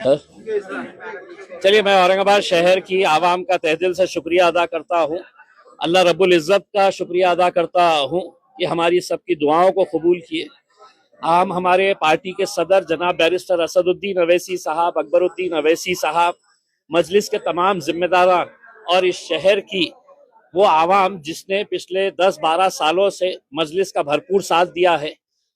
चलिए, मैं औरंगाबाद शहर की आवाम का तहे दिल से शुक्रिया अदा करता हूँ। अल्लाह रब्बुल इज़्ज़त का शुक्रिया अदा करता हूँ कि हमारी सबकी दुआओं को कबूल किए। हम हमारे पार्टी के सदर जनाब बैरिस्टर असदुद्दीन अवैसी साहब, अकबरुद्दीन अवैसी साहब, मजलिस के तमाम जिम्मेदारान और इस शहर की वो आवाम जिसने पिछले 10-12 सालों से मजलिस का भरपूर साथ दिया है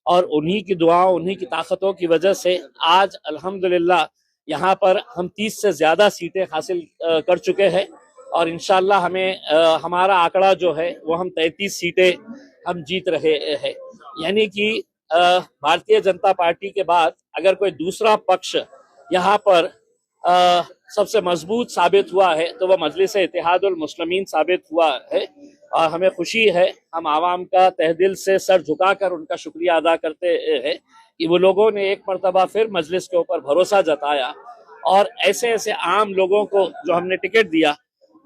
और उन्हीं की दुआओं, उन्हीं की ताकतों की वजह से आज अल्हम्दुलिल्लाह यहाँ पर हम 30 से ज़्यादा सीटें हासिल कर चुके हैं और इंशाल्लाह हमारा आंकड़ा जो है वो हम 33 सीटें हम जीत रहे हैं। यानी कि भारतीय जनता पार्टी के बाद अगर कोई दूसरा पक्ष यहाँ पर सबसे मजबूत साबित हुआ है तो वह मजलिस इत्तेहादुल मुस्लिमीन साबित हुआ है और हमें खुशी है। हम आवाम का तहे दिल से सर झुकाकर उनका शुक्रिया अदा करते हैं कि वो लोगों ने एक मरतबा फिर मजलिस के ऊपर भरोसा जताया और ऐसे ऐसे आम लोगों को जो हमने टिकट दिया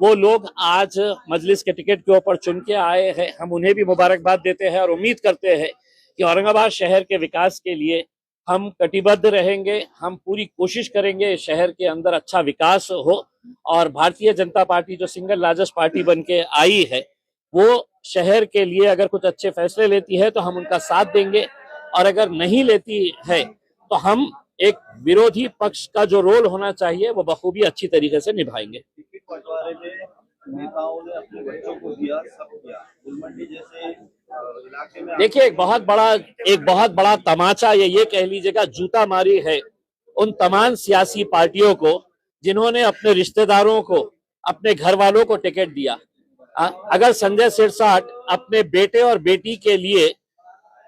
वो लोग आज मजलिस के टिकट के ऊपर चुन के आए हैं। हम उन्हें भी मुबारकबाद देते हैं और उम्मीद करते हैं कि औरंगाबाद शहर के विकास के लिए हम कटिबद्ध रहेंगे। हम पूरी कोशिश करेंगे शहर के अंदर अच्छा विकास हो और भारतीय जनता पार्टी जो सिंगल लार्जेस्ट पार्टी बन के आई है वो शहर के लिए अगर कुछ अच्छे फैसले लेती है तो हम उनका साथ देंगे और अगर नहीं लेती है तो हम एक विरोधी पक्ष का जो रोल होना चाहिए वो बखूबी अच्छी तरीके से निभाएंगे। नेताओं ने अपने बच्चों को दिया, सब किया। गुलमंडी जैसे इलाके में देखिए, एक बहुत बड़ा तमाचा ये कह लीजिएगा जूता मारी है उन तमाम सियासी पार्टियों को जिन्होंने अपने रिश्तेदारों को, अपने घर वालों को टिकट दिया। अगर संजय सिरसाट अपने बेटे और बेटी के लिए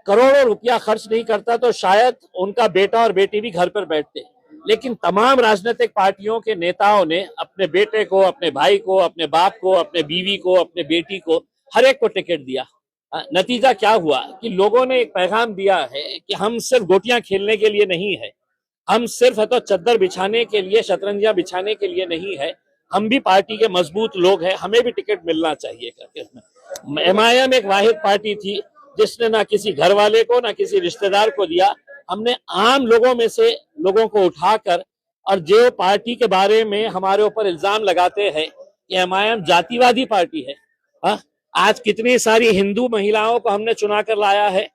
करोड़ों रुपया खर्च नहीं करता तो शायद उनका बेटा और बेटी भी घर पर बैठते। लेकिन तमाम राजनीतिक पार्टियों के नेताओं ने अपने बेटे को, अपने भाई को, अपने बाप को, अपने बीवी को, अपने बेटी को, हर एक को टिकट दिया। नतीजा क्या हुआ कि लोगों ने एक पैगाम दिया है कि हम सिर्फ गोटियां खेलने के लिए नहीं है, हम सिर्फ है तो चद्दर बिछाने के लिए, शतरंजियां बिछाने के लिए नहीं है, हम भी पार्टी के मजबूत लोग हैं, हमें भी टिकट मिलना चाहिए करके। एमआईएम एक वाहिद पार्टी थी जिसने ना किसी घर वाले को ना किसी रिश्तेदार को दिया। हमने आम लोगों में से लोगों को उठाकर, और जो पार्टी के बारे में हमारे ऊपर इल्जाम लगाते हैं कि एमआईएम जातिवादी पार्टी है, आज कितनी सारी हिंदू महिलाओं को हमने चुना कर लाया है,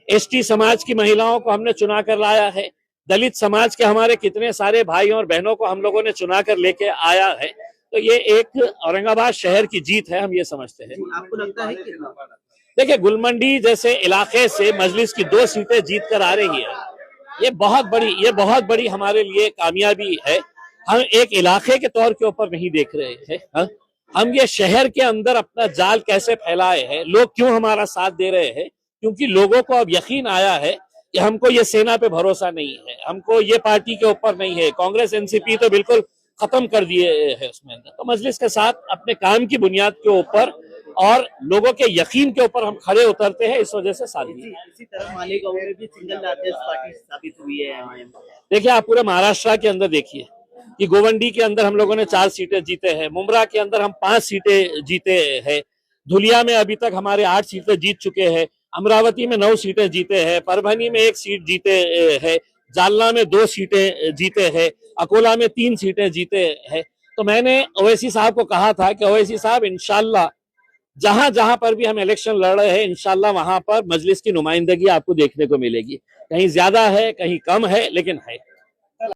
एसटी समाज की महिलाओं को हमने चुना कर लाया है, दलित समाज के हमारे कितने सारे भाई और बहनों को हम लोगों ने चुना कर लेके आया है। तो ये एक औरंगाबाद शहर की जीत है, हम ये समझते हैं। आपको लगता है कि देखिए, गुलमंडी जैसे इलाके से मजलिस की 2 सीटें जीत कर आ रही है, ये बहुत बड़ी हमारे लिए कामयाबी है। हम एक इलाके के तौर के ऊपर नहीं देख रहे हैं, हम ये शहर के अंदर अपना जाल कैसे फैलाए हैं, लोग क्यों हमारा साथ दे रहे हैं, क्योंकि लोगों को अब यकीन आया है कि हमको ये सेना पे भरोसा नहीं है, हमको ये पार्टी के ऊपर नहीं है। कांग्रेस एनसीपी तो बिल्कुल खत्म कर दिए है उसमें। तो मजलिस के साथ अपने काम की बुनियाद के ऊपर और लोगों के यकीन के ऊपर हम खड़े उतरते हैं, इस वजह से साथ दी। इसी तरह मालेगांव में भी सिंगल लार्जेस्ट पार्टी साबित हुई है एमआईएम। देखिए, आप पूरे महाराष्ट्र के अंदर देखिए कि गोवंडी के अंदर हम लोगों ने 4 सीटें जीते हैं, मुमरा के अंदर हम 5 सीटें जीते हैं, धुलिया में अभी तक हमारे 8 सीटें जीत चुके हैं, अमरावती में 9 सीटें जीते हैं, परभनी में 1 सीट जीते हैं, जालना में 2 सीटें जीते हैं, अकोला में 3 सीटें जीते हैं। तो मैंने ओवैसी साहब को कहा था कि ओवैसी साहब, इंशाल्लाह जहां जहां पर भी हम इलेक्शन लड़ रहे हैं, इंशाल्लाह वहां पर मजलिस की नुमाइंदगी आपको देखने को मिलेगी। कहीं ज्यादा है, कहीं कम है, लेकिन है।